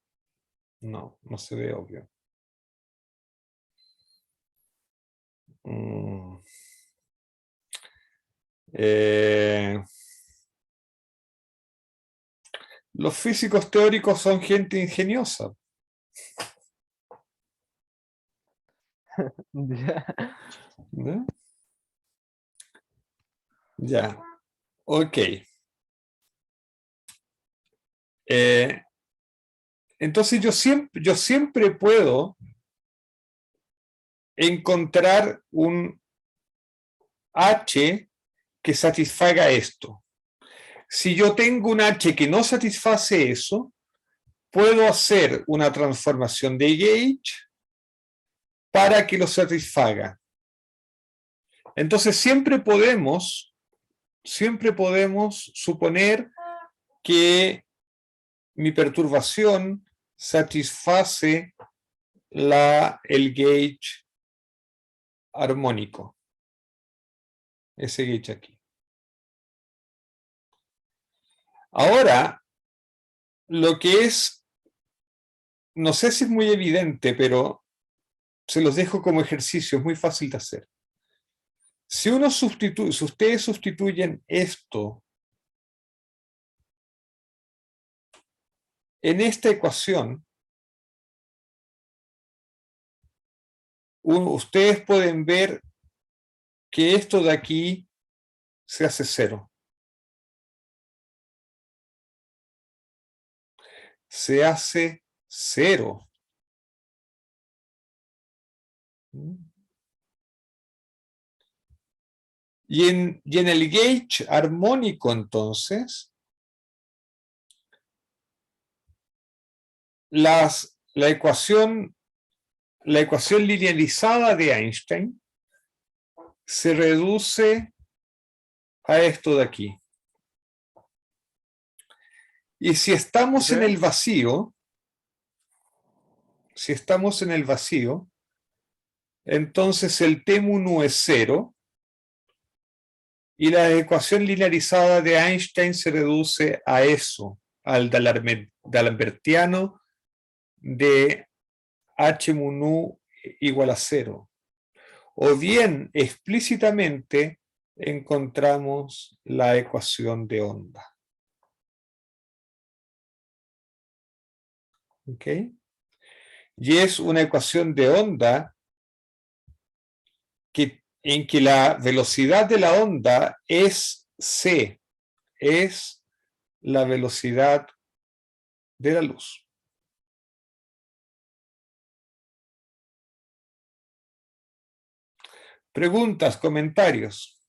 No se ve obvio. Los físicos teóricos son gente ingeniosa. ya. ¿No? Ya, ok. Entonces yo siempre puedo encontrar un H que satisfaga esto. Si yo tengo un H que no satisface eso, puedo hacer una transformación de gauge para que lo satisfaga. Entonces siempre podemos suponer que mi perturbación satisface el gauge armónico. Ese gauge aquí. Ahora, lo que es, no sé si es muy evidente, pero se los dejo como ejercicio, es muy fácil de hacer. Si ustedes sustituyen esto en esta ecuación, ustedes pueden ver que esto de aquí se hace 0. Se hace 0. Y en el gauge armónico, entonces, la ecuación linealizada de Einstein se reduce a esto de aquí. Y si estamos en el vacío, entonces el T mu es 0 y la ecuación linealizada de Einstein se reduce a eso, al d'Alembertiano de H mu nu igual a 0. O bien, explícitamente, encontramos la ecuación de onda. ¿Ok? Y es una ecuación de onda en que la velocidad de la onda es c, es la velocidad de la luz. Preguntas, comentarios.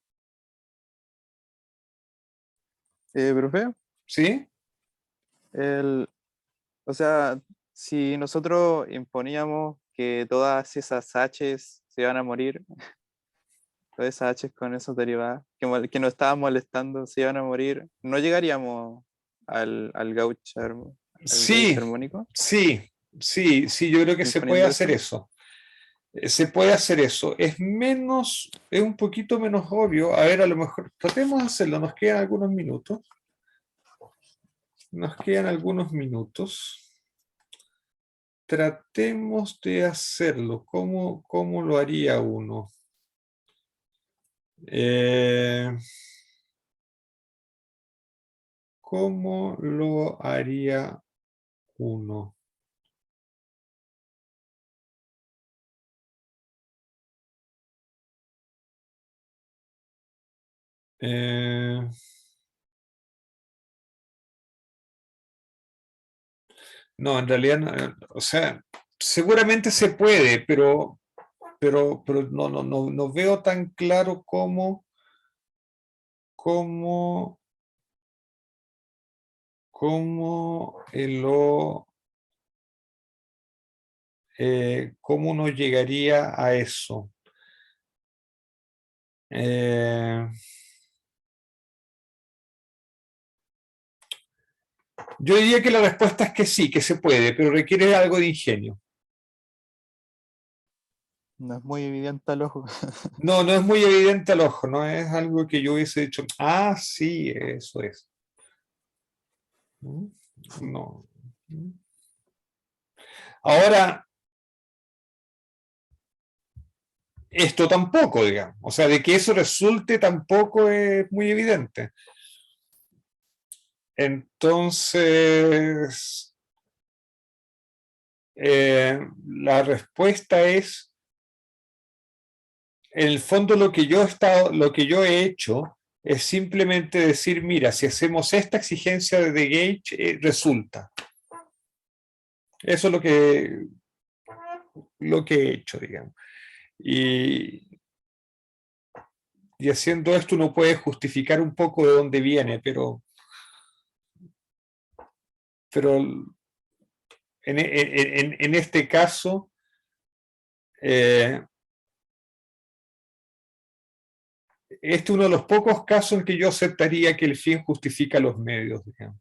Profe, ¿Sí? o sea, si nosotros imponíamos que todas esas H's se iban a morir, todas esas H's con esos derivadas que nos estaban molestando se iban a morir, ¿no llegaríamos al gauge Sí, armónico? sí, yo creo que se puede Imponiendo hacer eso. Se puede hacer eso. Es un poquito menos obvio. A ver, a lo mejor tratemos de hacerlo. Nos quedan algunos minutos. Tratemos de hacerlo. ¿Cómo lo haría uno? ¿Cómo lo haría uno? No, en realidad, o sea, seguramente se puede, pero no veo tan claro cómo uno llegaría a eso. Yo diría que la respuesta es que sí, que se puede, pero requiere algo de ingenio. No es muy evidente al ojo. No es muy evidente al ojo, no es algo que yo hubiese dicho, sí, eso es. No. Ahora, esto tampoco, digamos. O sea, de que eso resulte tampoco es muy evidente. Entonces, la respuesta es, en el fondo lo que yo he hecho es simplemente decir, mira, si hacemos esta exigencia de gauge, resulta. Eso es lo que he hecho, digamos. Y haciendo esto uno puede justificar un poco de dónde viene, pero en este caso, este es uno de los pocos casos en que yo aceptaría que el fin justifica los medios, digamos.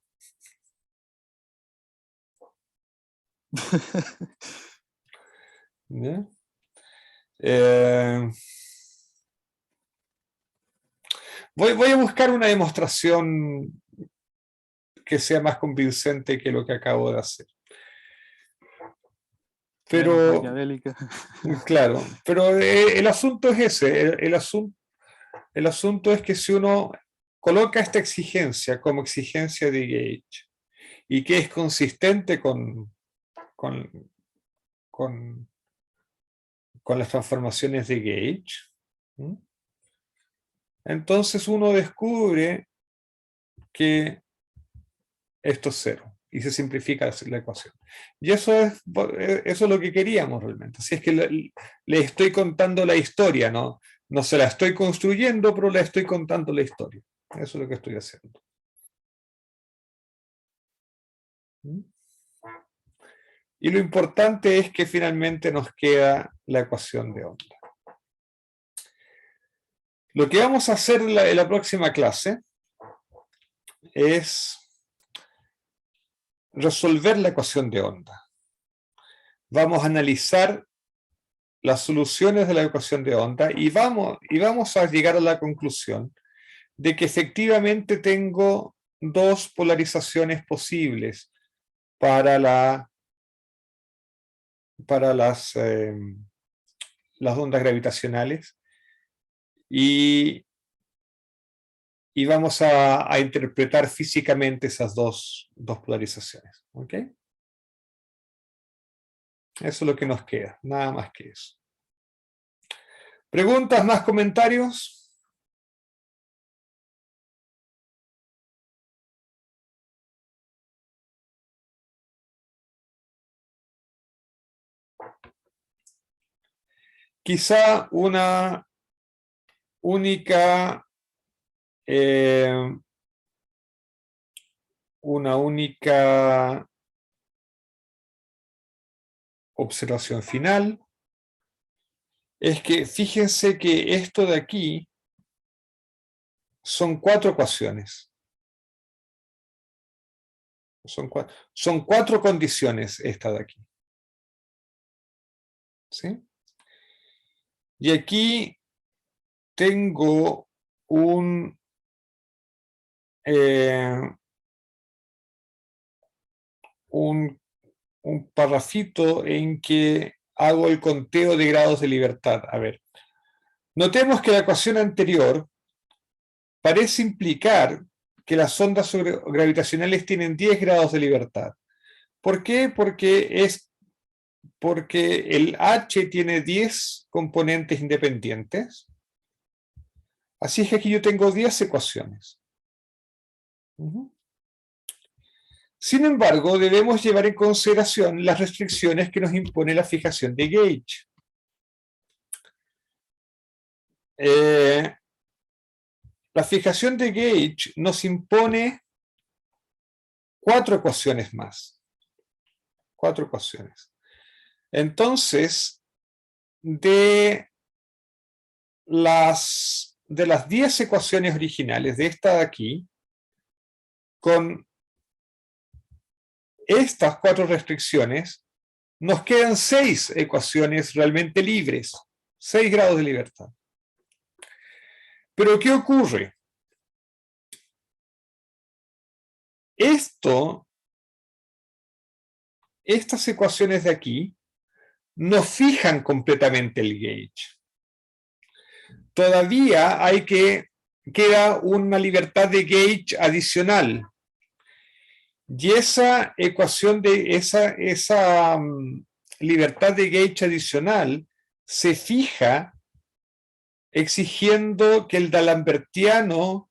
¿Ya? Voy a buscar una demostración que sea más convincente que lo que acabo de hacer. Pero, Maquiavélica. claro, pero el asunto es ese. El asunto es que si uno coloca esta exigencia como exigencia de Gage y que es consistente con las transformaciones de Gage, ¿sí? Entonces uno descubre que esto es cero y se simplifica la ecuación. Y eso es lo que queríamos realmente. Así es que le estoy contando la historia, ¿no? No se la estoy construyendo, pero le estoy contando la historia. Eso es lo que estoy haciendo. Y lo importante es que finalmente nos queda la ecuación de onda. Lo que vamos a hacer en la próxima clase es resolver la ecuación de onda. Vamos a analizar las soluciones de la ecuación de onda y vamos a llegar a la conclusión de que efectivamente tengo dos polarizaciones posibles para las ondas gravitacionales y vamos a interpretar físicamente esas dos polarizaciones. ¿Ok? Eso es lo que nos queda, nada más que eso. ¿Preguntas, más comentarios? Quizá una única observación final es que fíjense que esto de aquí son 4 ecuaciones. Son 4 condiciones esta de aquí. ¿Sí? Y aquí tengo un parrafito en que hago el conteo de grados de libertad. A ver, notemos que la ecuación anterior parece implicar que las ondas gravitacionales tienen 10 grados de libertad. ¿Por qué? Porque el H tiene 10 componentes independientes. Así es que aquí yo tengo 10 ecuaciones. Sin embargo, debemos llevar en consideración las restricciones que nos impone la fijación de Gage. La fijación de Gage nos impone 4 ecuaciones más. 4 ecuaciones. Entonces, de las 10 ecuaciones originales de esta de aquí, con estas 4 restricciones, nos quedan 6 ecuaciones realmente libres, 6 grados de libertad. Pero ¿qué ocurre? Estas ecuaciones de aquí no fijan completamente el Gage. Todavía queda una libertad de Gage adicional. Y esa ecuación esa libertad de Gage adicional se fija exigiendo que el d'Alembertiano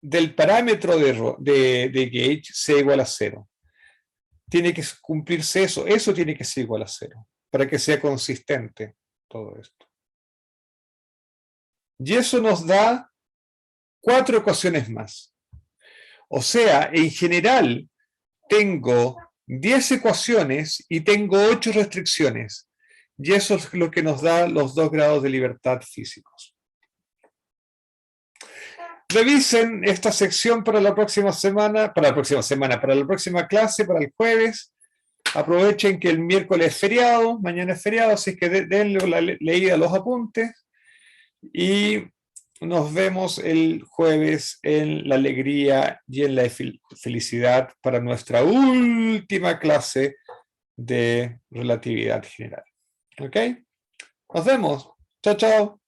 del parámetro de Gage sea igual a 0. Tiene que cumplirse eso tiene que ser igual a 0, para que sea consistente todo esto. Y eso nos da 4 ecuaciones más. O sea, en general, tengo 10 ecuaciones y tengo 8 restricciones. Y eso es lo que nos da los 2 grados de libertad físicos. Revisen esta sección para la próxima semana, para la próxima clase, para el jueves. Aprovechen que el miércoles es feriado, mañana es feriado, así que denle la leída a los apuntes. Y nos vemos el jueves en la alegría y en la felicidad para nuestra última clase de relatividad general. ¿Ok? Nos vemos. Chao, chao.